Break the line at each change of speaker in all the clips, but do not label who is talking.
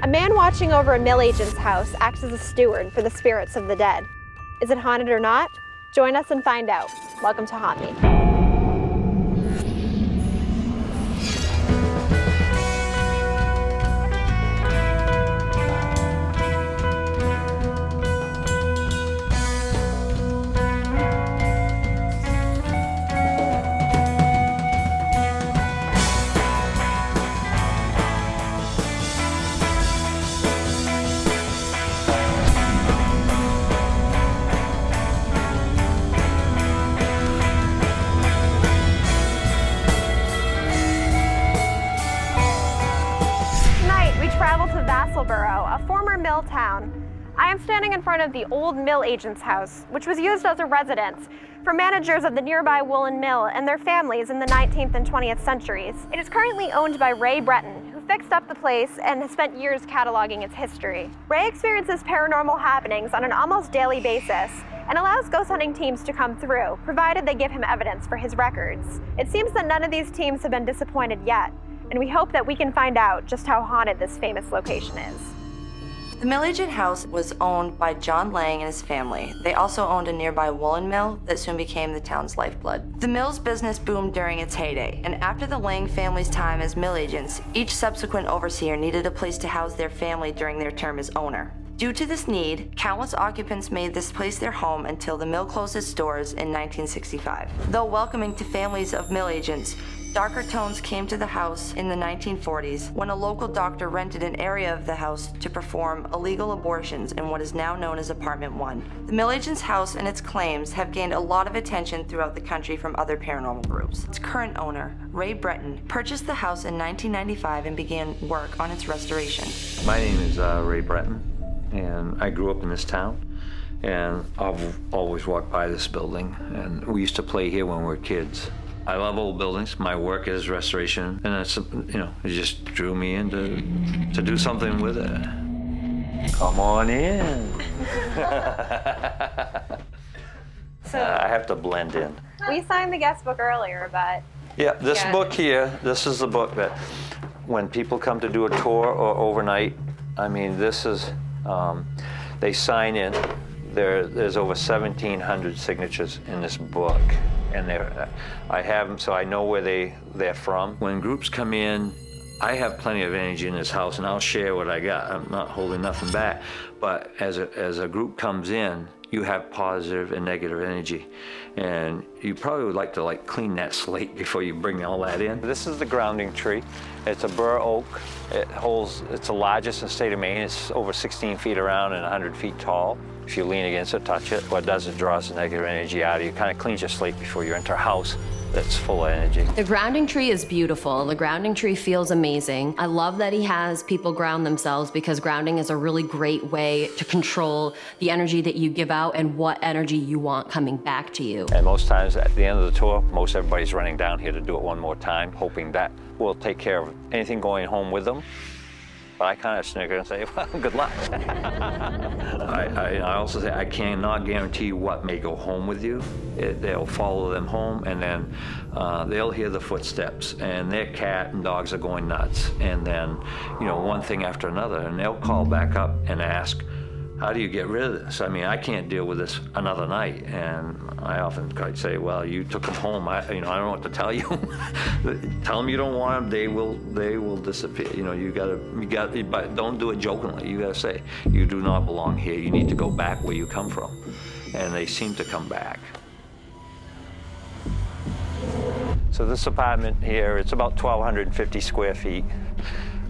A man watching over a mill agent's house acts as a steward for the spirits of the dead. Is it haunted or not? Join us and find out. Welcome to Haunt Me. Travel to Vassalboro, a former mill town. I am standing in front of the old mill agent's house, which was used as a residence for managers of the nearby woolen mill and their families in the 19th and 20th centuries. It is currently owned by Ray Breton, who fixed up the place and has spent years cataloging its history. Ray experiences paranormal happenings on an almost daily basis and allows ghost hunting teams to come through, provided they give him evidence for his records. It seems that none of these teams have been disappointed yet, and we hope that we can find out just how haunted this famous location is.
The mill agent house was owned by John Lang and his family. They also owned a nearby woolen mill that soon became the town's lifeblood. The mill's business boomed during its heyday, and after the Lang family's time as mill agents, each subsequent overseer needed a place to house their family during their term as owner. Due to this need, countless occupants made this place their home until the mill closed its doors in 1965. Though welcoming to families of mill agents, darker tones came to the house in the 1940s when a local doctor rented an area of the house to perform illegal abortions in what is now known as Apartment 1. The mill agent's house and its claims have gained a lot of attention throughout the country from other paranormal groups. Its current owner, Ray Breton, purchased the house in 1995 and began work on its restoration.
My name is Ray Breton, and I grew up in this town, and I've always walked by this building, and we used to play here when we were kids. I love old buildings. My work is restoration, and it's, it just drew me in to do something with it. Come on in.
So
I have to blend in.
we signed the guest book earlier, but
Yeah, this book here, this is the book that when people come to do a tour or overnight, I mean, this is, they sign in. There's over 1,700 signatures in this book. And I have them so I know where they're from. When groups come in, I have plenty of energy in this house, and I'll share what I got. I'm not holding nothing back. But as a group comes in, you have positive and negative energy. And you probably would like to clean that slate before you bring all that in. This is the grounding tree. It's a bur oak. It's the largest in the state of Maine. It's over 16 feet around and 100 feet tall. If you lean against it, touch it, what it does is draws the negative energy out of you. It kind of cleans your slate before you enter a house that's full of energy.
The grounding tree is beautiful. The grounding tree feels amazing. I love that he has people ground themselves, because grounding is a really great way to control the energy that you give out and what energy you want coming back to you.
And most times at the end of the tour, most everybody's running down here to do it one more time, hoping that will take care of anything going home with them. But I kind of snicker and say, well, good luck. I also say I cannot guarantee what may go home with you. They'll follow them home, and then they'll hear the footsteps, and their cat and dogs are going nuts. And then, one thing after another, and they'll call back up and ask, how do you get rid of this? I mean, I can't deal with this another night. And I often say, well, you took them home. I don't know what to tell you. Tell them you don't want them. They will disappear. You got, but don't do it jokingly. You gotta say, you do not belong here. You need to go back where you come from. And they seem to come back. So this apartment here, it's about 1,250 square feet.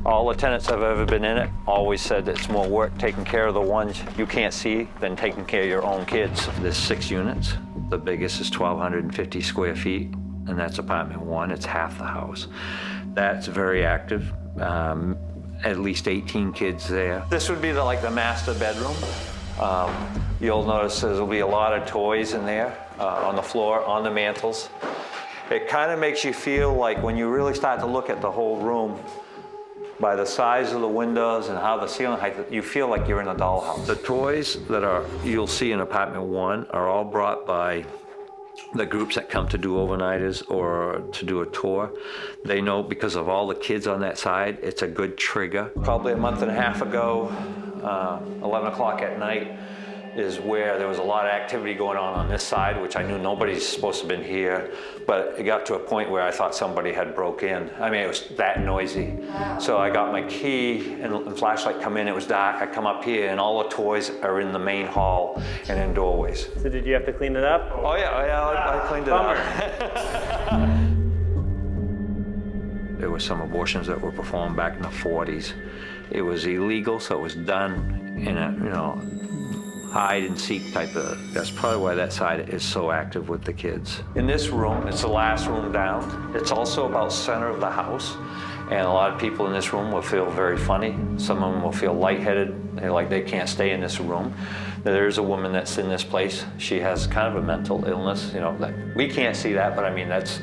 All the tenants that have ever been in it always said that it's more work taking care of the ones you can't see than taking care of your own kids. There's 6 units. The biggest is 1,250 square feet, and that's apartment 1. It's half the house. That's very active. At least 18 kids there. This would be the master bedroom. You'll notice there'll be a lot of toys in there on the floor, on the mantles. It kind of makes you feel like when you really start to look at the whole room, by the size of the windows and how the ceiling height, you feel like you're in a dollhouse. The toys that you'll see in apartment 1 are all brought by the groups that come to do overnighters or to do a tour, they know because of all the kids on that side, it's a good trigger. Probably a month and a half ago, 11 o'clock at night is where there was a lot of activity going on this side, which I knew nobody's supposed to have been here, but it got to a point where I thought somebody had broke in. I mean, it was that noisy. So I got my key and the flashlight come in, it was dark, I come up here and all the toys are in the main hall and in doorways.
So did you have to clean it up?
Oh yeah, I cleaned it up. There were some abortions that were performed back in the 40s. It was illegal, so it was done in a, hide and seek type of, that's probably why that side is so active with the kids. In this room, it's the last room down. It's also about center of the house. And a lot of people in this room will feel very funny. Some of them will feel lightheaded. They're like they can't stay in this room. There's a woman that's in this place. She has kind of a mental illness, that we can't see that, but I mean, that's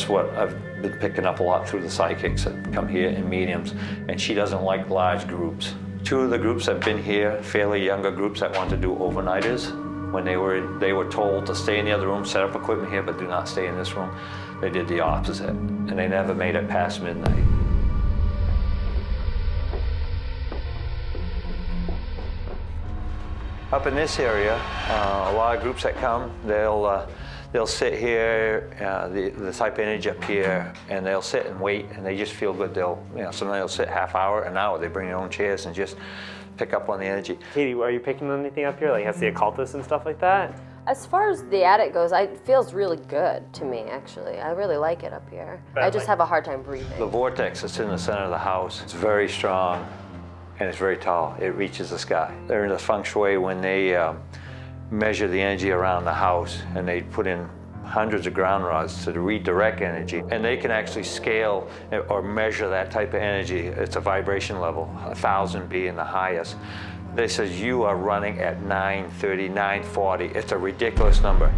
what I've been picking up a lot through the psychics that come here and mediums. And she doesn't like large groups. Two of the groups have been here, fairly younger groups that want to do overnighters. When they were told to stay in the other room, set up equipment here, but do not stay in this room, they did the opposite, and they never made it past midnight. Up in this area, a lot of groups that come, they'll sit here, the type of energy up here, and they'll sit and wait, and they just feel good. Sometimes they'll sit half hour, an hour. They bring their own chairs and just pick up on the energy.
Katie, are you picking on anything up here? Like, has the occultists and stuff like that?
As far as the attic goes, it feels really good to me, actually. I really like it up here. I just have a hard time breathing.
The vortex that's in the center of the house, it's very strong, and it's very tall. It reaches the sky. They're in the feng shui when they measure the energy around the house, and they put in hundreds of ground rods to redirect energy, and they can actually scale or measure that type of energy. It's a vibration level, 1,000 being the highest. They says you are running at 930, 940. It's a ridiculous number.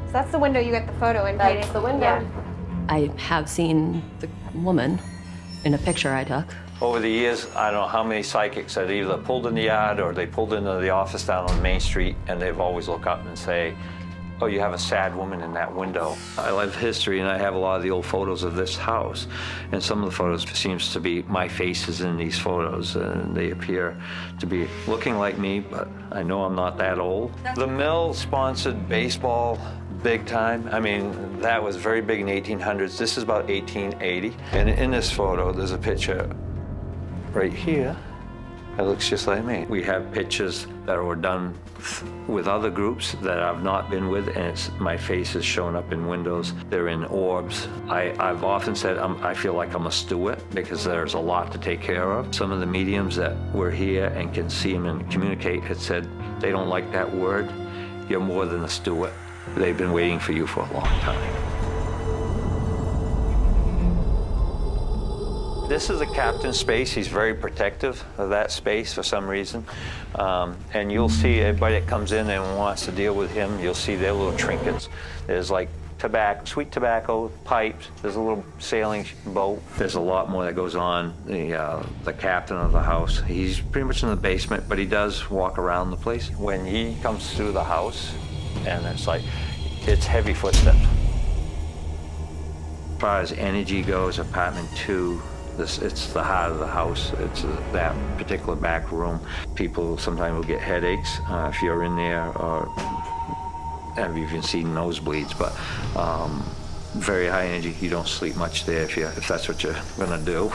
So that's the window you get the photo in.
That's the window.
Yeah.
I have seen the woman in a picture I took.
Over the years, I don't know how many psychics that either pulled in the yard or they pulled into the office down on Main Street, and they've always looked up and say, oh, you have a sad woman in that window. I love history, and I have a lot of the old photos of this house. And some of the photos seems to be my face is in these photos, and they appear to be looking like me, but I know I'm not that old. The mill sponsored baseball big time. I mean, that was very big in the 1800s. This is about 1880. And in this photo, there's a picture right here. It looks just like me. We have pictures that were done with other groups that I've not been with, and my face is shown up in windows. They're in orbs. I've often said I feel like I'm a steward because there's a lot to take care of. Some of the mediums that were here and can see them and communicate had said they don't like that word. You're more than a steward. They've been waiting for you for a long time. This is a captain's space. He's very protective of that space for some reason. And you'll see everybody that comes in and wants to deal with him, you'll see their little trinkets. There's like tobacco, sweet tobacco, pipes. There's a little sailing boat. There's a lot more that goes on. The captain of the house, he's pretty much in the basement, but he does walk around the place. When he comes through the house, and it's heavy footsteps. As far as energy goes, apartment 2, it's the heart of the house. It's that particular back room. People sometimes will get headaches if you're in there, or I've even seen nosebleeds, but very high energy. You don't sleep much there if that's what you're gonna do.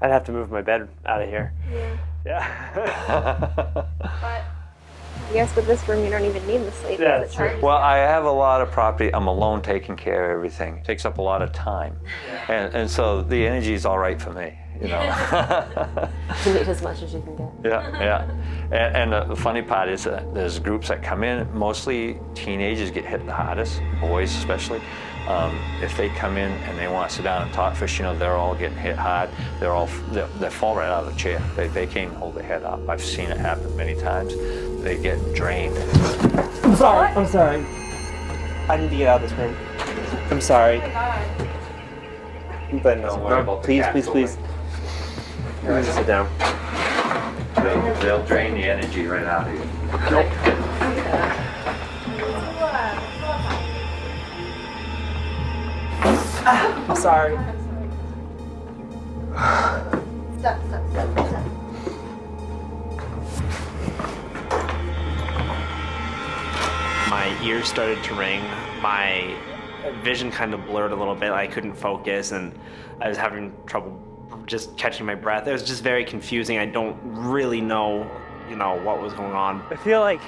I'd have to move my bed out of here.
Yeah. But I guess with this room, you don't even need the sleep.
Yeah, that's true.
Well, I have a lot of property. I'm alone taking care of everything. It takes up a lot of time. And so the energy is all right for me,
You need as much as you can get.
Yeah. And the funny part is that there's groups that come in, mostly teenagers get hit the hardest, boys especially. If they come in and they want to sit down and talk fish, they're all getting hit hard. They fall right out of the chair. They can't hold their head up. I've seen it happen many times. They get drained.
I'm sorry. I need to get out of this room. I'm sorry.
Oh my God.
But
Don't worry about the
please,
cat
please,
building.
please. Just sit down.
They'll drain the energy right out of you.
I'm sorry.
Stop.
My ears started to ring. My vision kind of blurred a little bit. I couldn't focus, and I was having trouble just catching my breath. It was just very confusing. I don't really know, what was going on.
I feel like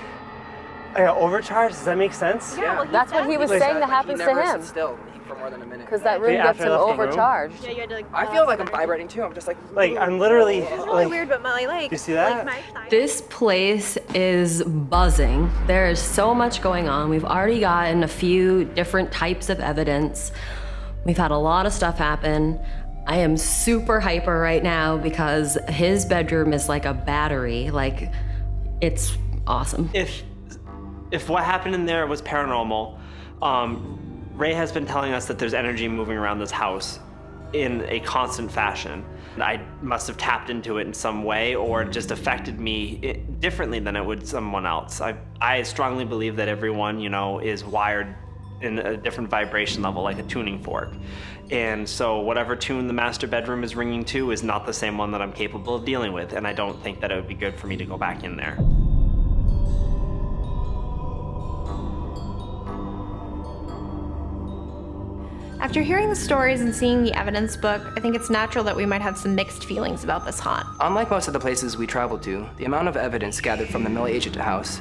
I got overcharged. Does that make sense?
Yeah, well,
That's what he was saying that happens to him.
Still for more than a minute.
Because that room
Yeah,
gets
after I
him
left the room.
overcharged.
Yeah, you had to like.
I feel like I'm vibrating too. I'm just like.
Like, I'm literally,
It's really
like,
weird, but my like.
you see that?
Like my
This place is buzzing. There is so much going on. We've already gotten a few different types of evidence. We've had a lot of stuff happen. I am super hyper right now because his bedroom is like a battery. Like, it's awesome.
If what happened in there was paranormal, Ray has been telling us that there's energy moving around this house in a constant fashion. I must have tapped into it in some way, or it just affected me differently than it would someone else. I strongly believe that everyone, is wired in a different vibration level, like a tuning fork. And so whatever tune the master bedroom is ringing to is not the same one that I'm capable of dealing with, and I don't think that it would be good for me to go back in there.
After hearing the stories and seeing the evidence book, I think it's natural that we might have some mixed feelings about this haunt.
Unlike most of the places we traveled to, the amount of evidence gathered from the Mill Agent house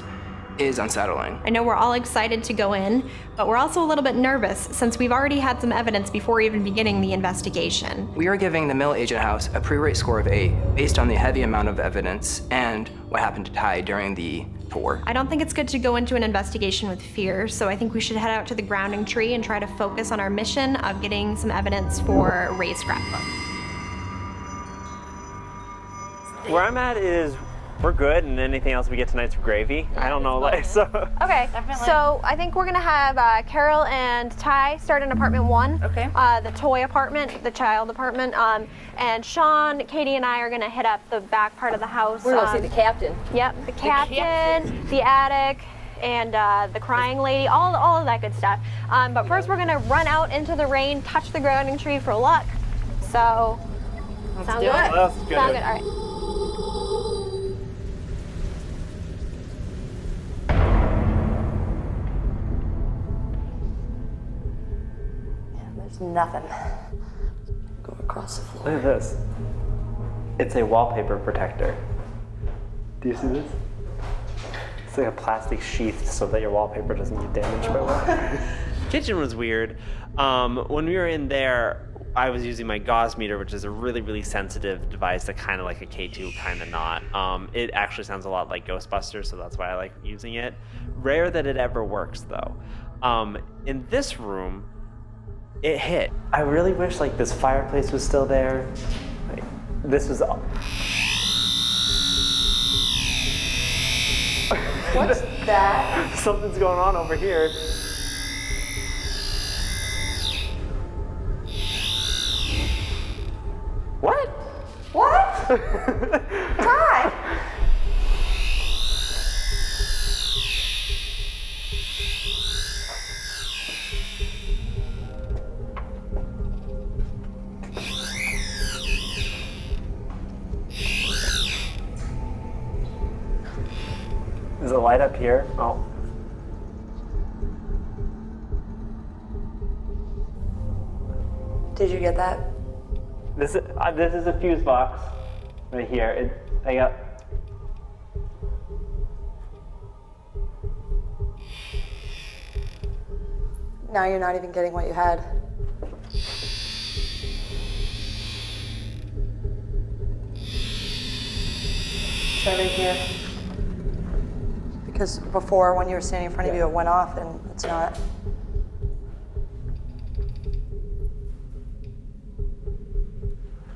is unsettling.
I know we're all excited to go in, but we're also a little bit nervous since we've already had some evidence before even beginning the investigation.
We are giving the Mill Agent house a pre-rate score of 8 based on the heavy amount of evidence and what happened to Ty during the tour.
I don't think it's good to go into an investigation with fear, so I think we should head out to the grounding tree and try to focus on our mission of getting some evidence for Ray's scrapbook.
Where I'm at is we're good, and anything else we get tonight's gravy. I don't know, so.
Okay, so I think we're gonna have Carol and Ty start in apartment 1.
Okay.
The toy apartment, the child apartment, and Sean, Katie, and I are gonna hit up the back part of the house.
We're gonna see the captain.
Yep, the captain, the attic, and the crying lady, all of that good stuff. But first we're gonna run out into the rain, touch the grounding tree for luck. So, sound good?
Let's do it.
Sound good, all right.
There's nothing. Go across the floor.
Look at this. It's a wallpaper protector. Do you see this? It's like a plastic sheath so that your wallpaper doesn't get damaged by water.
Kitchen was weird. When we were in there, I was using my gauze meter, which is a really, really sensitive device that kind of like a K2, kind of not. It actually sounds a lot like Ghostbusters, so that's why I like using it. Rare that it ever works, though. In this room, it hit.
I really wish like this fireplace was still there. Like, this was all.
What's that?
Something's going on over here. What?
What? Ty!
There's a light up here. Oh.
Did you get that?
This is a fuse box right here. I got.
Now you're not even getting what you had. Try right here. Because before, when you were standing in front of you, it went off, and it's not.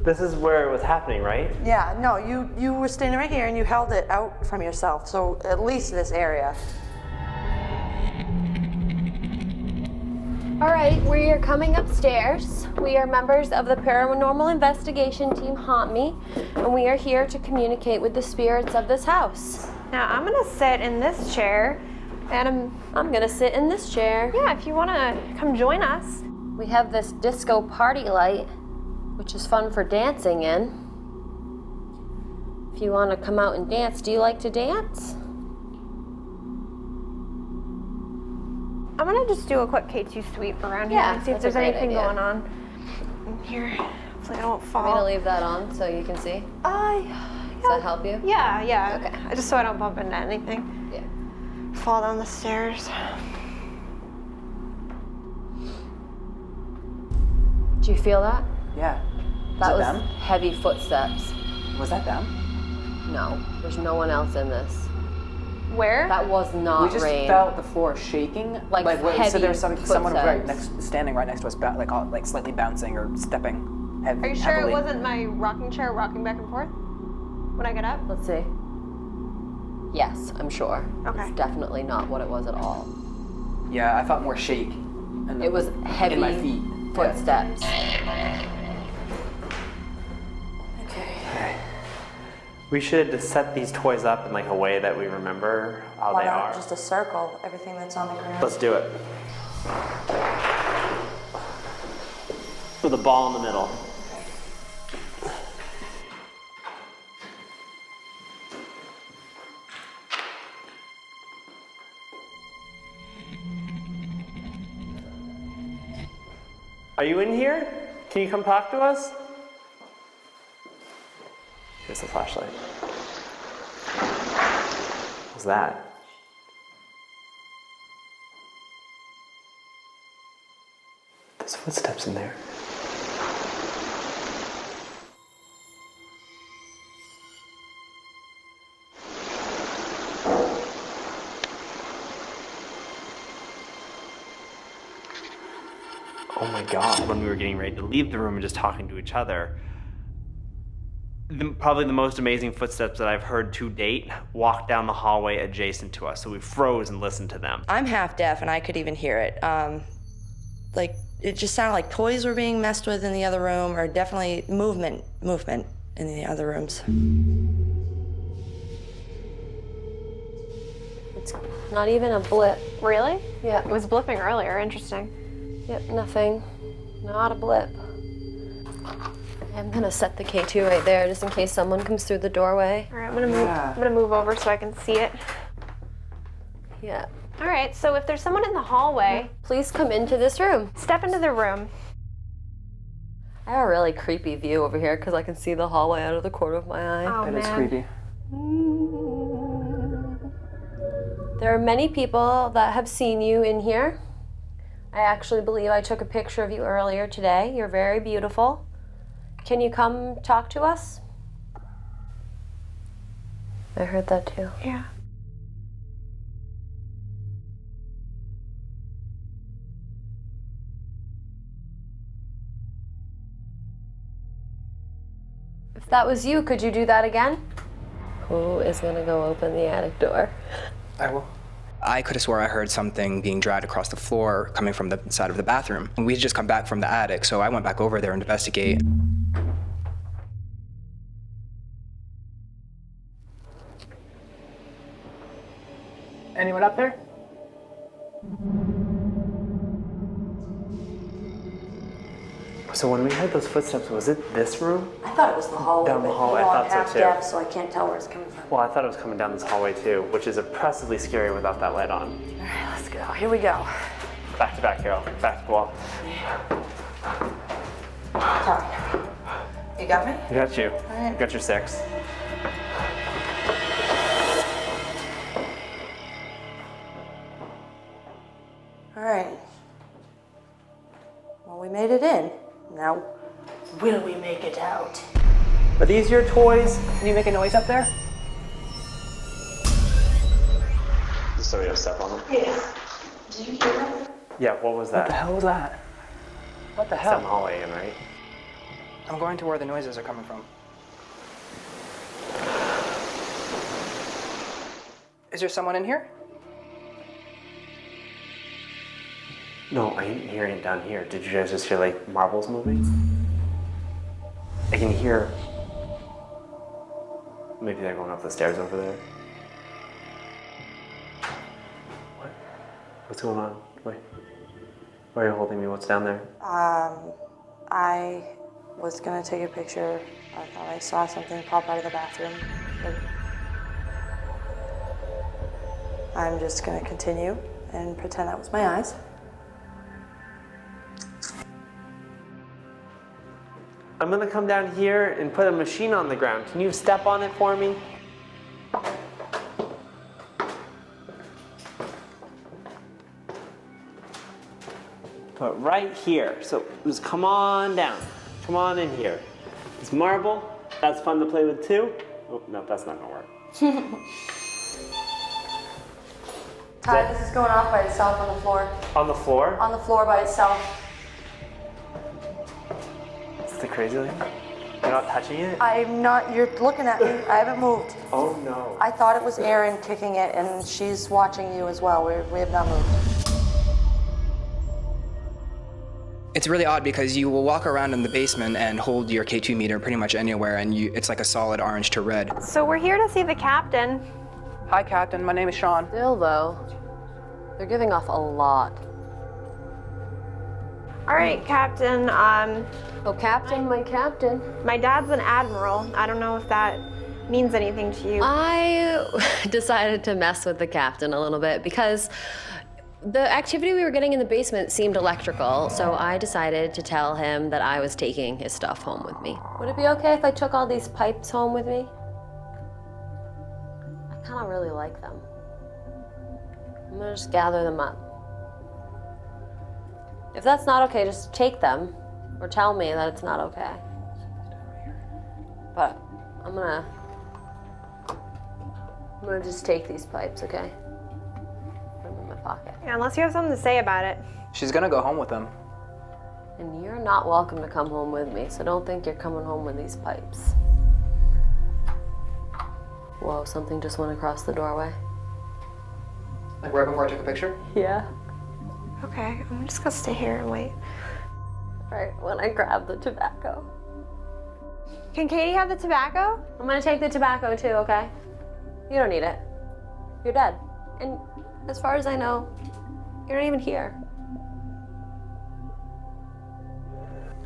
This is where it was happening, right?
Yeah, no, you were standing right here and you held it out from yourself, so at least this area.
All right, we are coming upstairs. We are members of the Paranormal Investigation Team Haunt Me, and we are here to communicate with the spirits of this house.
Now I'm gonna sit in this chair, and
I'm gonna sit in this chair.
yeah, if you wanna come join us.
We have this disco party light, which is fun for dancing in. If you want to come out and dance, do you like to dance?
I'm gonna just do a quick K2 sweep around here
Yeah,
and see if
that's a
there's
great
anything
idea.
going on in here. Hopefully I don't
I'm
fall.
gonna leave that on so you can see. Does that help you?
Yeah.
Okay.
Just so I don't bump into anything.
Yeah.
Fall down the stairs.
Do you feel that?
Yeah.
That
it
was
them?
heavy footsteps.
Was that them?
No, there's no one else in this.
Where?
That was not
We just
rain.
felt the floor shaking.
Like
wait, so there's
heavy
someone right
footsteps.
standing right next to us, like slightly bouncing or stepping.
Are you sure
heavily.
it wasn't my rocking chair rocking back and forth when I get up?
Let's see. Yes, I'm sure.
Okay.
It's definitely not what it was at all.
Yeah, I felt more shake.
It was heavy
in my feet.
footsteps.
Okay. We should set these toys up in like a way that we remember how
Why
they
not
are.
just a circle, everything that's on the ground?
Let's do it. With a ball in the middle. Are you in here? Can you come talk to us? Here's the flashlight. What's that? There's footsteps in there. Oh my God. When we were getting ready to leave the room and just talking to each other, probably the most amazing footsteps that I've heard to date walked down the hallway adjacent to us. So we froze and listened to them.
I'm half deaf and I could even hear it. Like, it just sounded like toys were being messed with in the other room, or definitely movement in the other rooms.
It's not even a blip.
Really?
Yeah.
It was blipping earlier. Interesting.
Yep, nothing. Not a blip. I'm gonna set the K2 right there just in case someone comes through the doorway.
All right, I'm gonna move over so I can see it.
Yeah.
All right, so if there's someone in the hallway,
Please come into this room.
step into the room.
I have a really creepy view over here because I can see the hallway out of the corner of my eye.
Oh,
That
man.
is creepy.
There are many people that have seen you in here. I actually believe I took a picture of you earlier today. You're very beautiful. Can you come talk to us? I heard that too.
Yeah.
If that was you, could you do that again? Who is gonna go open the attic door?
I will. I could have swore I heard something being dragged across the floor coming from the side of the bathroom. We had just come back from the attic, so I went back over there and investigate. Anyone up there?
So when we heard those footsteps, was it this room?
I thought it was the hallway.
Down the
but,
hallway,
you know,
I
I'm
thought
half
so too.
deaf, so I can't tell where it's coming from.
Well, I thought it was coming down this hallway too, which is oppressively scary without that light on.
All right, let's go. Here we go.
Back to back, Carol. Back to the wall.
Sorry. You got me?
I got you.
right.
You got your 6.
All right. Well, we made it in. Now, will we make it out?
Are these your toys?
Can you make a noise up there?
Does somebody have step on them?
Yes. Did you hear that?
Yeah, what was that?
What the hell was that? What the
It's down the
hell?
hallway again, right?
I'm going to where the noises are coming from. Is there someone in here?
No, I ain't hearing it down here. Did you guys just hear like marbles moving? I can hear. Maybe they're going up the stairs over there. What? What's going on? Wait. Why are you holding me? What's down there?
I was gonna take a picture. I thought I saw something pop out of the bathroom. But I'm just gonna continue and pretend that was my eyes.
I'm gonna come down here and put a machine on the ground. Can you step on it for me? Put right here. So just come on down. Come on in here. It's marble. That's fun to play with too. Oh, no, that's not gonna work.
Ty, this is going off by itself on the floor.
On the floor?
On the floor by itself.
Is it crazy thing? You're not touching it?
I'm not, you're looking at me. I haven't moved.
Oh no.
I thought it was Erin kicking it, and she's watching you as well. We have not moved.
It's really odd because you will walk around in the basement and hold your K2 meter pretty much anywhere, and it's like a solid orange to red.
So we're here to see the captain.
Hi, Captain. My name is Sean.
Still, though, they're giving off a lot.
All right, Captain.
Oh, Captain, my Captain.
My dad's an admiral. I don't know if that means anything to you.
I decided to mess with the captain a little bit because the activity we were getting in the basement seemed electrical, so I decided to tell him that I was taking his stuff home with me.
Would it be okay if I took all these pipes home with me? I kind of really like them. I'm gonna just gather them up. If that's not okay, just take them or tell me that it's not okay. But I'm gonna just take these pipes, okay? Put them in my pocket.
Yeah, unless you have something to say about it.
She's gonna go home with them.
And you're not welcome to come home with me, so don't think you're coming home with these pipes. Whoa, something just went across the doorway.
Like right before I took a picture?
Yeah.
Okay, I'm just gonna stay here and wait.
Right when I grab the tobacco.
Can Katie have the tobacco?
I'm gonna take the tobacco too, okay? You don't need it. You're dead. And as far as I know, you're not even here.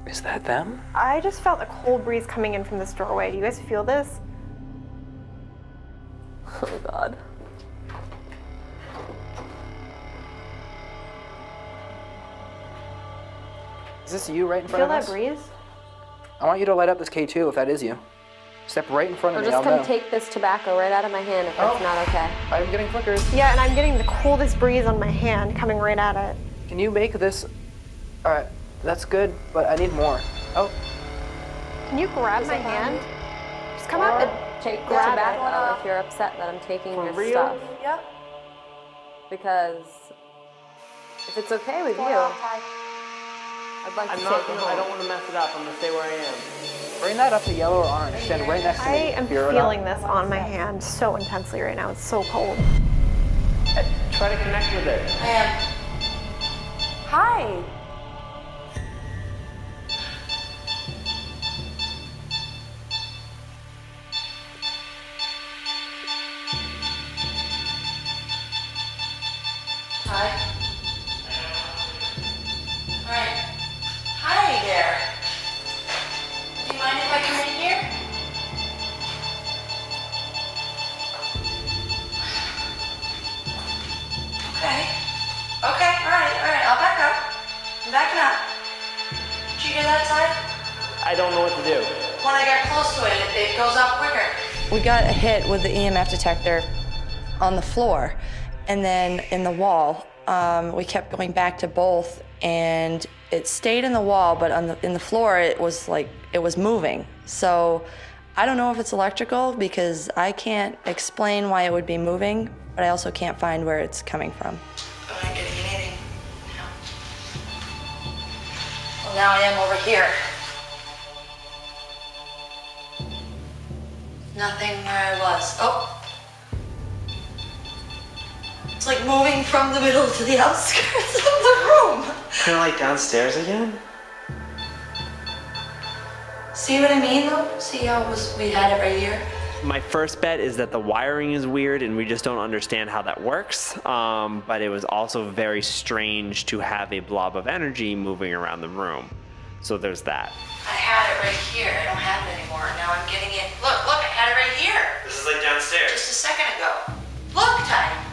Is that them?
I just felt a cold breeze coming in from this doorway. Do you guys feel this?
Oh God.
Is this you right in front
Feel
of us?
that breeze?
I want you to light up this K2 if that is you. Step right in front
Or
of me.
just
I'll
come
know.
take this tobacco right out of my hand if that's not okay.
I'm getting flickers.
Yeah, and I'm getting the coldest breeze on my hand coming right at it.
Can you make this? All right, that's good, but I need more. Oh,
Can you grab my hand? Just come up and
Take the
grab
tobacco
it.
out if you're upset that I'm taking your
real?
stuff.
Yep.
Because if it's okay with you, I'd like to
I'm
take
not
it
gonna,
home.
I don't want to mess it up. I'm gonna stay where I am.
bring that up to yellow or orange. Stand right next to
I
me.
am
Fear it
feeling
up.
this on my hand so intensely right now. It's so cold.
Try to connect with it.
I am. Hi. Hi. Alright. Hi there. Do you mind if I come in here? Okay. Okay, alright, I'll back up. I'm backing up. Did you hear that side?
I don't know what to do.
When I get close to it, it goes off quicker. We got a hit with the EMF detector on the floor, and then in the wall. We kept going back to both, and it stayed in the wall, but in the floor, it was moving. So I don't know if it's electrical because I can't explain why it would be moving, but I also can't find where it's coming from. I'm not getting anything. No. Well, now I am over here. Nothing where I was. Oh. It's like moving from the middle to the outskirts of the room.
Kind of like downstairs again?
See what I mean though? See how we had it right here?
My first bet is that the wiring is weird and we just don't understand how that works. But it was also very strange to have a blob of energy moving around the room. So there's that.
I had it right here. I don't have it anymore. Now I'm getting it. Look, I had it right here.
This is like downstairs.
Just a second ago. Look, Ty.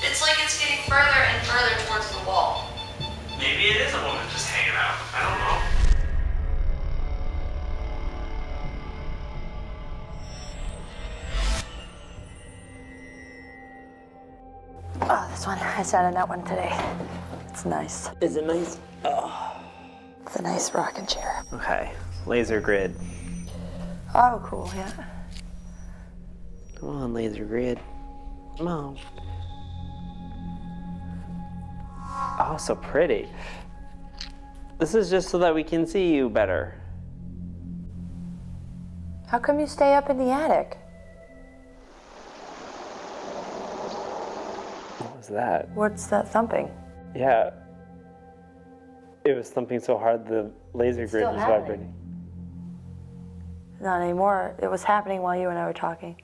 It's like it's getting further and further towards the wall.
Maybe it is a woman just hanging out. I don't know.
Oh, this one. I sat in that one today. It's nice.
Is it nice? Oh.
It's a nice rocking chair.
Okay. Laser grid.
Oh, cool, yeah.
Come on, laser grid. Come on. Oh, so pretty. This is just so that we can see you better.
How come you stay up in the attic?
What was that?
What's that thumping?
Yeah. It was thumping so hard the laser grid was
happening.
vibrating.
Not anymore. It was happening while you and I were talking.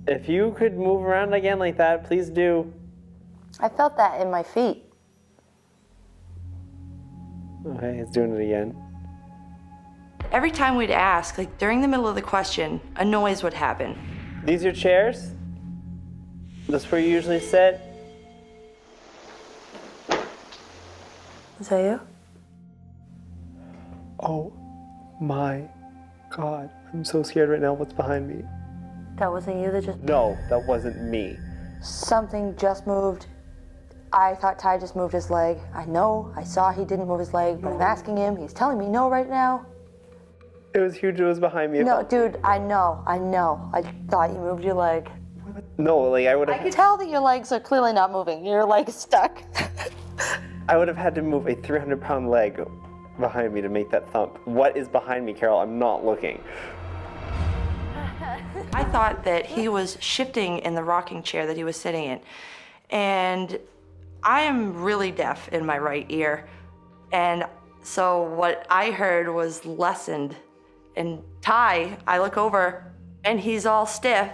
If you could move around again like that, please do.
I felt that in my feet.
Okay, it's doing it again.
Every time we'd ask, like during the middle of the question, a noise would happen.
These are chairs? That's where you usually sit?
Is that you?
Oh my God. I'm so scared right now. What's behind me?
That wasn't you that just...
No, that wasn't me.
Something just moved. I thought Ty just moved his leg. I know, I saw he didn't move his leg, but I'm asking him. He's telling me no right now.
It was huge. It was behind me.
No, dude, I know. I thought you moved your leg.
No, like I would
I
have.
can tell that your legs are clearly not moving. Your leg is stuck.
I would have had to move a 300-pound leg behind me to make that thump. What is behind me, Carol? I'm not looking.
I thought that he was shifting in the rocking chair that he was sitting in. And I am really deaf in my right ear. And so what I heard was lessened. And Ty, I look over and he's all stiff.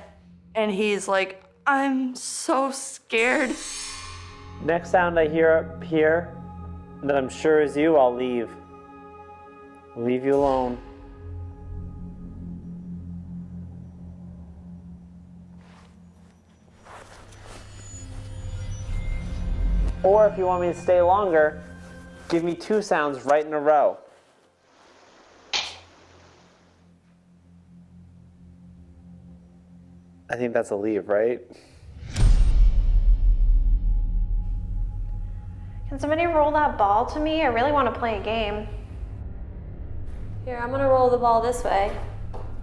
And he's like, I'm so scared.
Next sound I hear up here that I'm sure is you, I'll leave. I'll leave you alone. Or if you want me to stay longer, give me 2 sounds right in a row. I think that's a leave, right?
Can somebody roll that ball to me? I really want to play a game.
Here, I'm gonna roll the ball this way.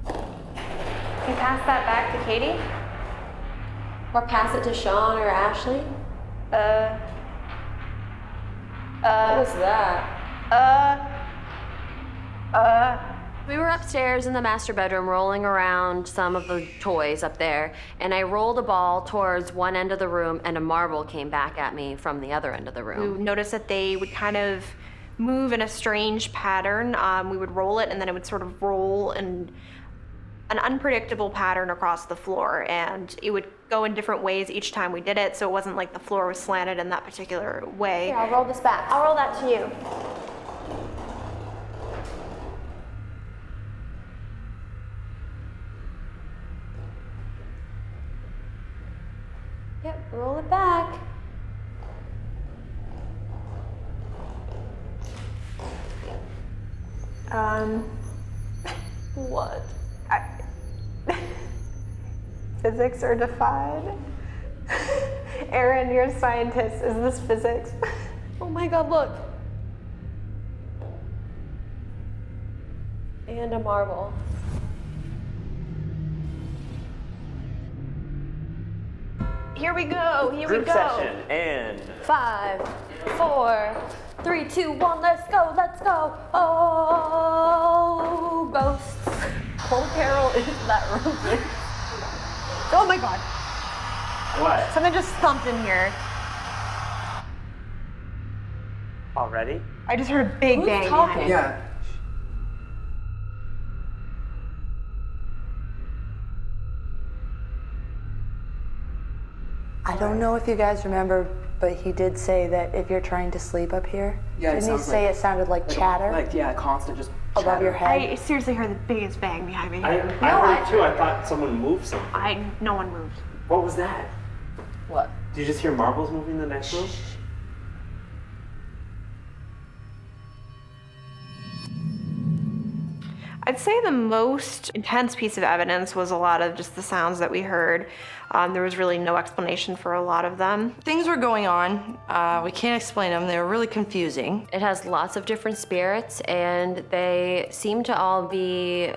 Can you pass that back to Katie?
Or pass it to Sean or Ashley. What was that?
We were upstairs in the master bedroom rolling around some of the toys up there, and I rolled a ball towards one end of the room and a marble came back at me from the other end of the room.
We noticed that they would kind of move in a strange pattern. We would roll it and then it would sort of roll in an unpredictable pattern across the floor, and it would go in different ways each time we did it, so it wasn't like the floor was slanted in that particular way.
Here, I'll roll this back.
I'll roll that to you.
Yep, roll it back.
What? Physics are defied. Aaron, you're a scientist. Is this physics?
Oh my God, look. And a marble.
Here we go. Here
Group
we go.
session and
5, 4, 3, 2, 1, let's go, let's go. Oh, ghosts. Pull Carol into that room, please. Oh my God.
What?
Something just thumped in here.
Already?
I just heard a big bang behind me.
Yeah.
I don't know if you guys remember, but he did say that if you're trying to sleep up here,
Yeah,
didn't he say it sounded like chatter
Constant just
above
chatter.
your head?
I seriously heard the biggest bang behind me.
I heard it too. I thought someone moved something.
No one moved.
What was that?
What?
Did you just hear marbles moving in the next room?
I'd say the most intense piece of evidence was a lot of just the sounds that we heard. There was really no explanation for a lot of them.
Things were going on. We can't explain them. They were really confusing.
It has lots of different spirits, and they seem to all be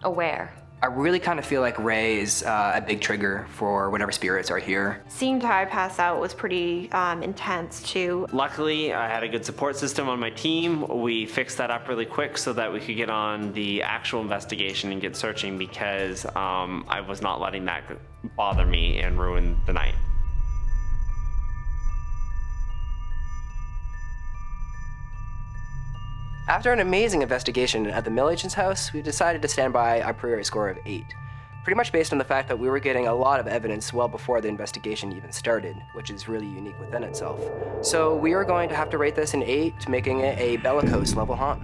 aware.
I really kind of feel like Ray is a big trigger for whatever spirits are here.
Seeing Ty pass out was pretty intense too.
Luckily, I had a good support system on my team. We fixed that up really quick so that we could get on the actual investigation and get searching because I was not letting that bother me and ruin the night.
After an amazing investigation at the Mill Agent's house, we decided to stand by a priori score of 8. Pretty much based on the fact that we were getting a lot of evidence well before the investigation even started, which is really unique within itself. So we are going to have to rate this an 8, making it a bellicose level haunt.